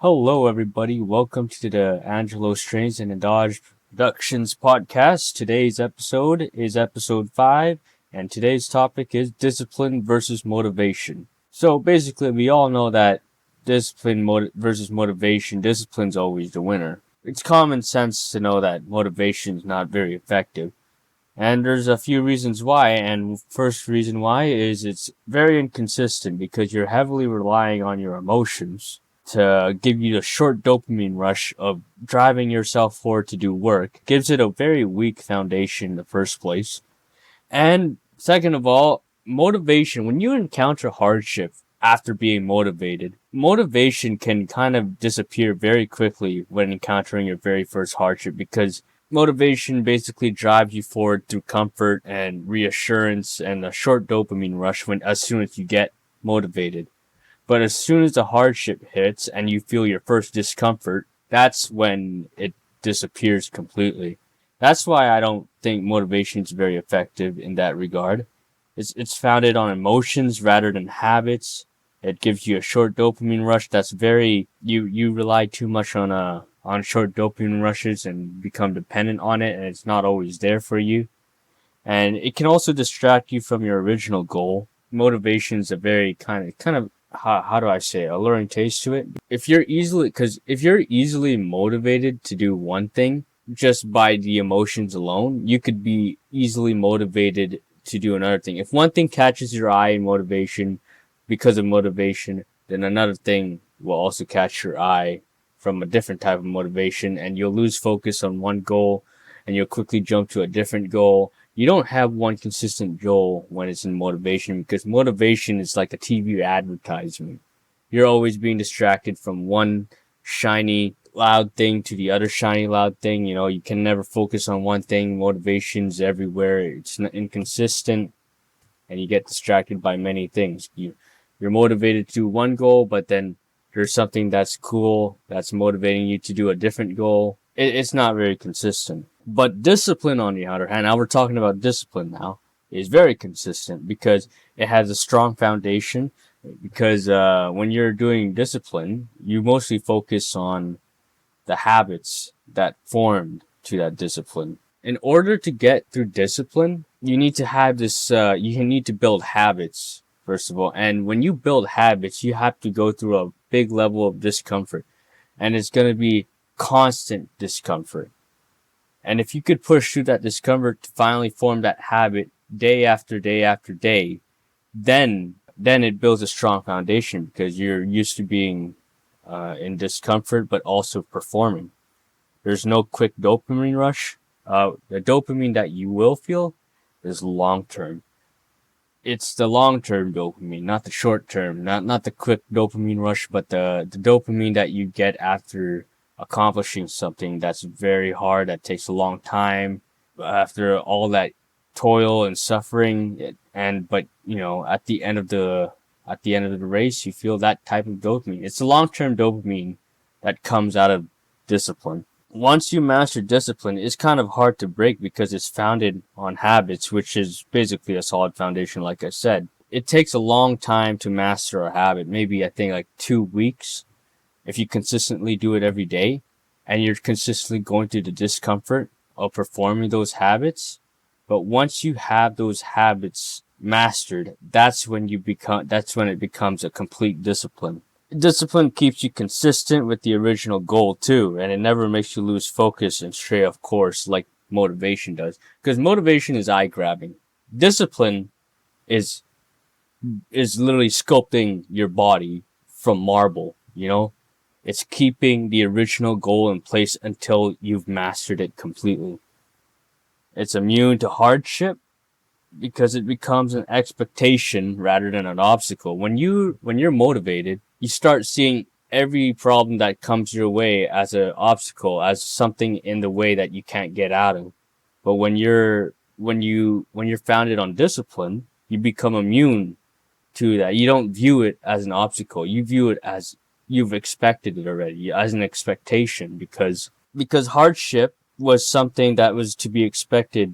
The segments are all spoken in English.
Hello, everybody. Welcome to the AngeloStrains and Nedaj Productions podcast. Today's episode is episode 5, and today's topic is discipline versus motivation. So basically, we all know that versus motivation, discipline's always the winner. It's common sense to know that motivation is not very effective. And there's a few reasons why, and first reason why is it's very inconsistent because you're heavily relying on your emotions to give you the short dopamine rush of driving yourself forward to do work. Gives it a very weak foundation in the first place. And second of all, motivation. When you encounter hardship after being motivated, motivation can kind of disappear very quickly when encountering your very first hardship because motivation basically drives you forward through comfort and reassurance and a short dopamine rush as soon as you get motivated. But as soon as the hardship hits and you feel your first discomfort, that's when it disappears completely. That's why I don't think motivation is very effective in that regard. It's founded on emotions rather than habits. It gives you a short dopamine rush. That's very you rely too much on short dopamine rushes and become dependent on it, and it's not always there for you. And it can also distract you from your original goal. Motivation is a very kind of how do I say alluring taste to it. If you're easily motivated to do one thing just by the emotions alone, you could be easily motivated to do another thing. If one thing catches your eye in motivation because of motivation, then another thing will also catch your eye from a different type of motivation, and you'll lose focus on one goal and you'll quickly jump to a different goal. You don't have one consistent goal when it's in motivation because motivation is like a TV advertisement. You're always being distracted from one shiny, loud thing to the other shiny, loud thing. You know, you can never focus on one thing. Motivation's everywhere. It's inconsistent, and you get distracted by many things. You're motivated to do one goal, but then there's something that's cool that's motivating you to do a different goal. It's not very consistent. But discipline, on the other hand, now we're talking about discipline now, is very consistent because it has a strong foundation. Because when you're doing discipline, you mostly focus on the habits that formed to that discipline. In order to get through discipline, you need to have this, you need to build habits, first of all. And when you build habits, you have to go through a big level of discomfort. And it's going to be constant discomfort. And if you could push through that discomfort to finally form that habit day after day after day, then it builds a strong foundation because you're used to being in discomfort but also performing. There's no quick dopamine rush. The dopamine that you will feel is long term. It's the long term dopamine, not the short term, not the quick dopamine rush, but the dopamine that you get after accomplishing something that's very hard, that takes a long time, after all that toil and suffering, but you know, at the end of the race, you feel that type of dopamine. It's the long-term dopamine that comes out of discipline. Once you master discipline, it's kind of hard to break because it's founded on habits, which is basically a solid foundation, like I said. It takes a long time to master a habit, maybe I think like 2 weeks. If you consistently do it every day and you're consistently going through the discomfort of performing those habits, but once you have those habits mastered, that's when it becomes a complete discipline. Discipline keeps you consistent with the original goal too, and it never makes you lose focus and stray off course like motivation does. Because motivation is eye-grabbing. Discipline is literally sculpting your body from marble, you know? It's keeping the original goal in place until you've mastered it completely. It's immune to hardship because it becomes an expectation rather than an obstacle. When you're motivated, you start seeing every problem that comes your way as an obstacle, as something in the way that you can't get out of. But when you're founded on discipline, you become immune to that. You don't view it as an obstacle. You view it as you've expected it already, as an expectation, because hardship was something that was to be expected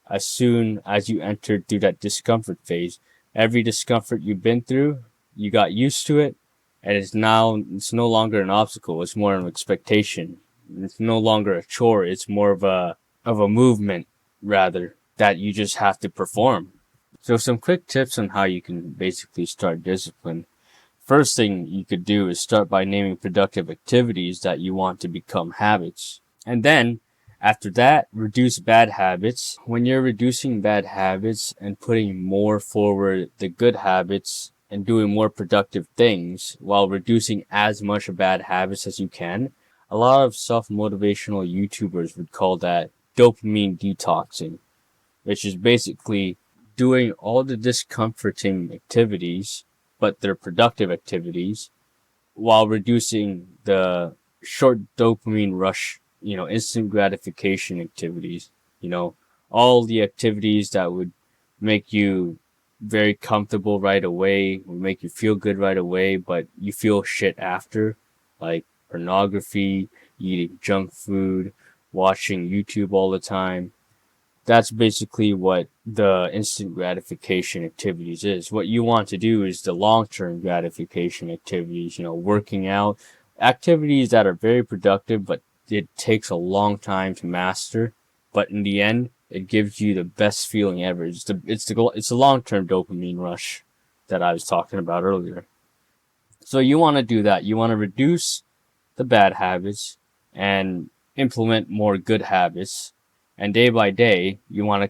as soon as you entered through that discomfort phase. Every discomfort you've been through, you got used to it, and it's no longer an obstacle. It's more an expectation. It's no longer a chore. It's more of a movement rather that you just have to perform. So some quick tips on how you can basically start discipline. First thing you could do is start by naming productive activities that you want to become habits. And then, after that, reduce bad habits. When you're reducing bad habits and putting more forward the good habits and doing more productive things while reducing as much bad habits as you can, a lot of self-motivational YouTubers would call that dopamine detoxing, which is basically doing all the discomforting activities, but they're productive activities, while reducing the short dopamine rush, instant gratification activities, all the activities that would make you very comfortable right away, would make you feel good right away, but you feel shit after, like pornography, eating junk food, watching YouTube all the time. That's basically what the instant gratification activities is. What you want to do is the long-term gratification activities, working out, activities that are very productive, but it takes a long time to master. But in the end, it gives you the best feeling ever. It's the long-term dopamine rush that I was talking about earlier. So you want to do that. You want to reduce the bad habits and implement more good habits. And day by day, you want to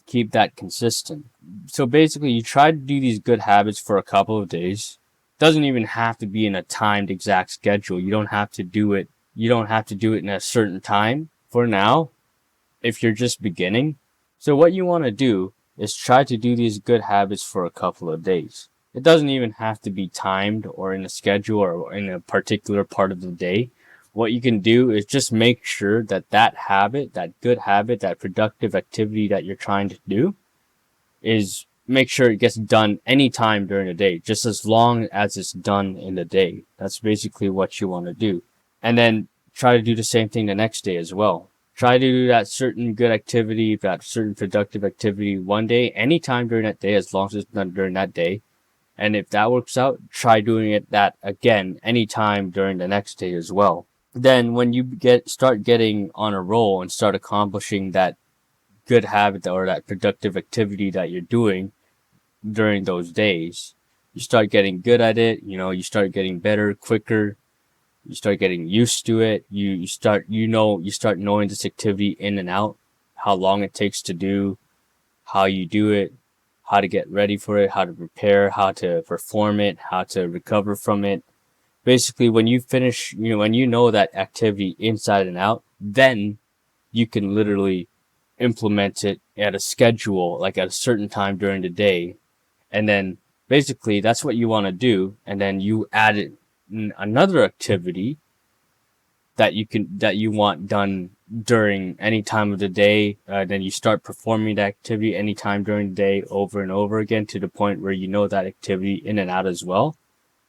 keep that consistent. So basically, you try to do these good habits for a couple of days. Doesn't even have to be in a timed exact schedule. You don't have to do it. You don't have to do it in a certain time for now, if you're just beginning. So what you want to do is try to do these good habits for a couple of days. It doesn't even have to be timed or in a schedule or in a particular part of the day. What you can do is just make sure that habit, that good habit, that productive activity that you're trying to do, is make sure it gets done anytime during the day, just as long as it's done in the day. That's basically what you want to do. And then try to do the same thing the next day as well. Try to do that certain good activity, that certain productive activity one day, anytime during that day, as long as it's done during that day. And if that works out, try doing that again anytime during the next day as well. Then when you start getting on a roll and start accomplishing that good habit or that productive activity that you're doing during those days, you start getting good at it, you start getting better quicker, you start getting used to it, you start knowing this activity in and out, how long it takes to do, how you do it, how to get ready for it, how to prepare, how to perform it, how to recover from it. Basically, when you finish, when you know that activity inside and out, then you can literally implement it at a schedule, like at a certain time during the day. And then basically that's what you want to do. And then you add another activity that you want done during any time of the day. Then you start performing that activity anytime during the day over and over again to the point where you know that activity in and out as well.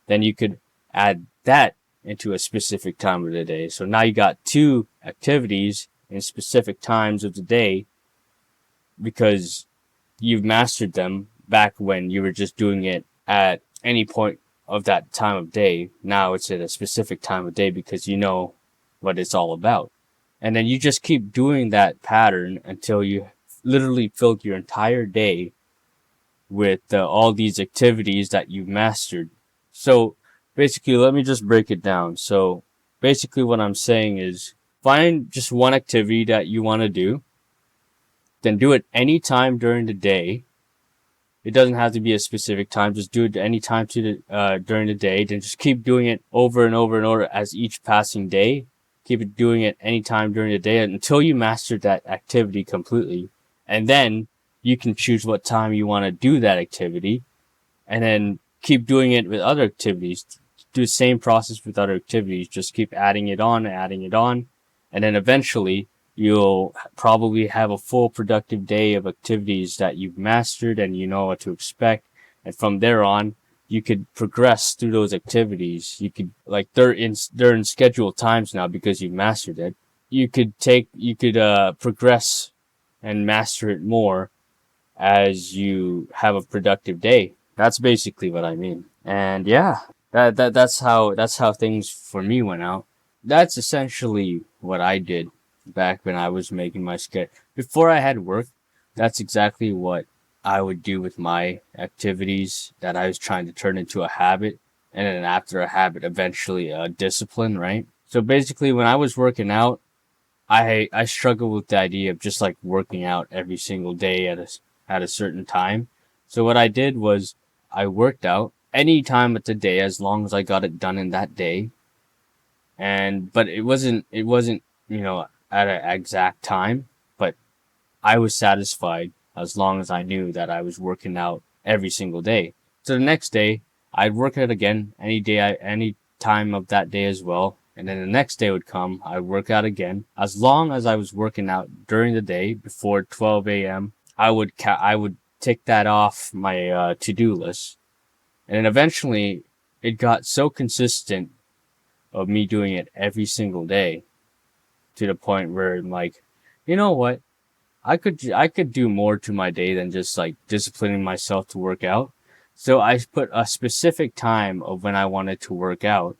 Then you could add that into a specific time of the day. So now you got two activities in specific times of the day because you've mastered them back when you were just doing it at any point of that time of day. Now it's at a specific time of day because you know what it's all about. And then you just keep doing that pattern until you literally filled your entire day with all these activities that you've mastered. So basically, let me just break it down. So basically what I'm saying is find just one activity that you want to do, then do it anytime during the day. It doesn't have to be a specific time. Just do it anytime during the day. Then just keep doing it over and over and over as each passing day. Keep it doing it anytime during the day until you master that activity completely. And then you can choose what time you want to do that activity. And then keep doing it with other activities. Do the same process with other activities. Just keep adding it on. And then eventually you'll probably have a full productive day of activities that you've mastered and you know what to expect. And from there on, you could progress through those activities. You could, like, they're in scheduled times now because you've mastered it. You could progress and master it more as you have a productive day. That's basically what I mean. And yeah, That's how things for me went out. That's essentially what I did back when I was making my schedule. Before I had work, that's exactly what I would do with my activities that I was trying to turn into a habit, and then after a habit, eventually a discipline, right? So basically, when I was working out, I struggled with the idea of just like working out every single day at a certain time. So what I did was I worked out any time of the day as long as I got it done in that day. And but it wasn't at an exact time, but I was satisfied as long as I knew that I was working out every single day. So the next day I'd work out again any time of that day as well. And then the next day would come, I'd work out again. As long as I was working out during the day before 12 a.m., I would tick that off my to-do list. And then eventually it got so consistent of me doing it every single day to the point where I'm like, you know what? I could do more to my day than just like disciplining myself to work out. So I put a specific time of when I wanted to work out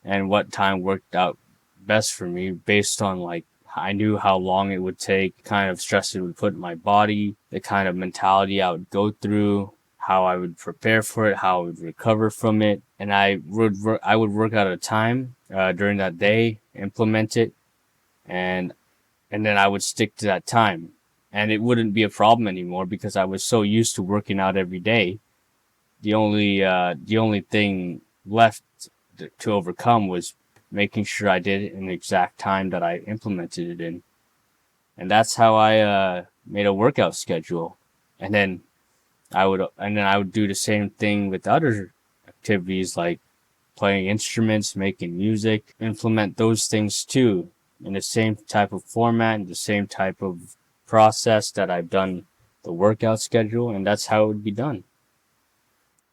and what time worked out best for me based on like I knew how long it would take, kind of stress it would put in my body, the kind of mentality I would go through, how I would prepare for it, how I would recover from it, and I would work out a time during that day, implement it, and then I would stick to that time, and it wouldn't be a problem anymore because I was so used to working out every day. The only thing left to overcome was making sure I did it in the exact time that I implemented it in. And that's how I made a workout schedule. And then I would do the same thing with other activities like playing instruments, making music, implement those things too in the same type of format, in the same type of process that I've done the workout schedule, and that's how it would be done.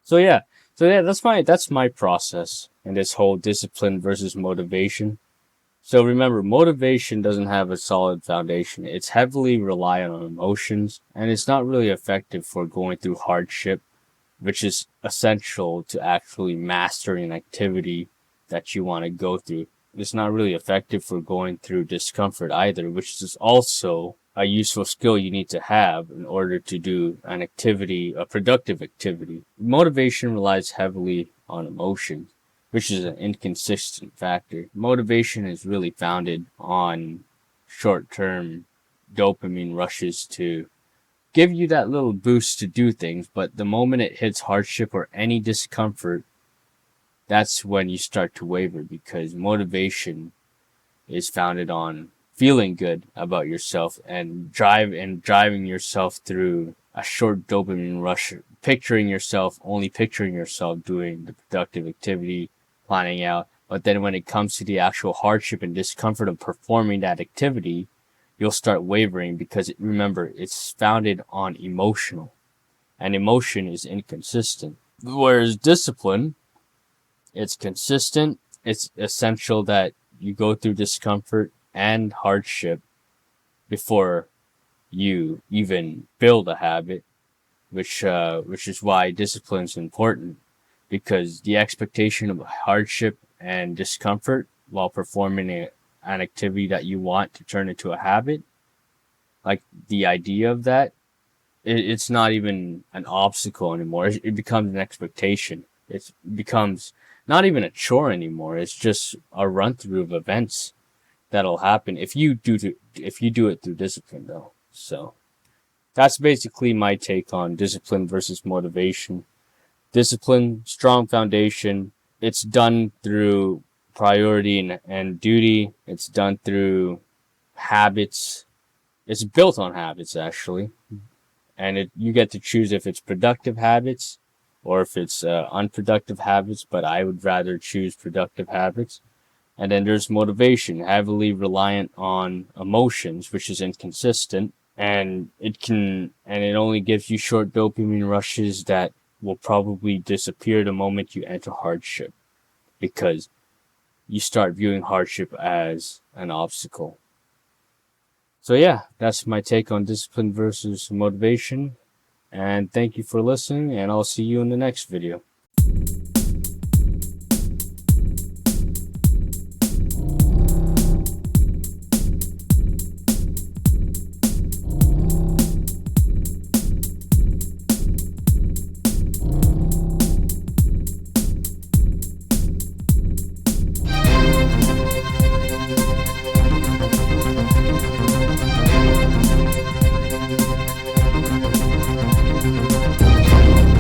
So yeah, that's my process in this whole discipline versus motivation. So remember, motivation doesn't have a solid foundation. It's heavily reliant on emotions, and it's not really effective for going through hardship, which is essential to actually mastering an activity that you want to go through. It's not really effective for going through discomfort either, which is also a useful skill you need to have in order to do an activity, a productive activity. Motivation relies heavily on emotion, which is an inconsistent factor. Motivation is really founded on short-term dopamine rushes to give you that little boost to do things, but the moment it hits hardship or any discomfort, that's when you start to waver because motivation is founded on feeling good about yourself and driving yourself through a short dopamine rush, only picturing yourself doing the productive activity, planning out. But then when it comes to the actual hardship and discomfort of performing that activity, you'll start wavering because remember, it's founded on emotional, and emotion is inconsistent. Whereas discipline, it's consistent. It's essential that you go through discomfort and hardship before you even build a habit, which is why discipline is important, because the expectation of hardship and discomfort while performing an activity that you want to turn into a habit, like the idea of that, it's not even an obstacle anymore. It becomes an expectation. It becomes not even a chore anymore. It's just a run through of events that'll happen if you do it through discipline, though. So that's basically my take on discipline versus motivation. Discipline, strong foundation. It's done through priority and duty. It's done through habits. It's built on habits, actually. And you get to choose if it's productive habits or if it's unproductive habits, but I would rather choose productive habits. And then there's motivation, heavily reliant on emotions, which is inconsistent, and it only gives you short dopamine rushes that will probably disappear the moment you enter hardship, because you start viewing hardship as an obstacle. So yeah, that's my take on discipline versus motivation. And thank you for listening, and I'll see you in the next video.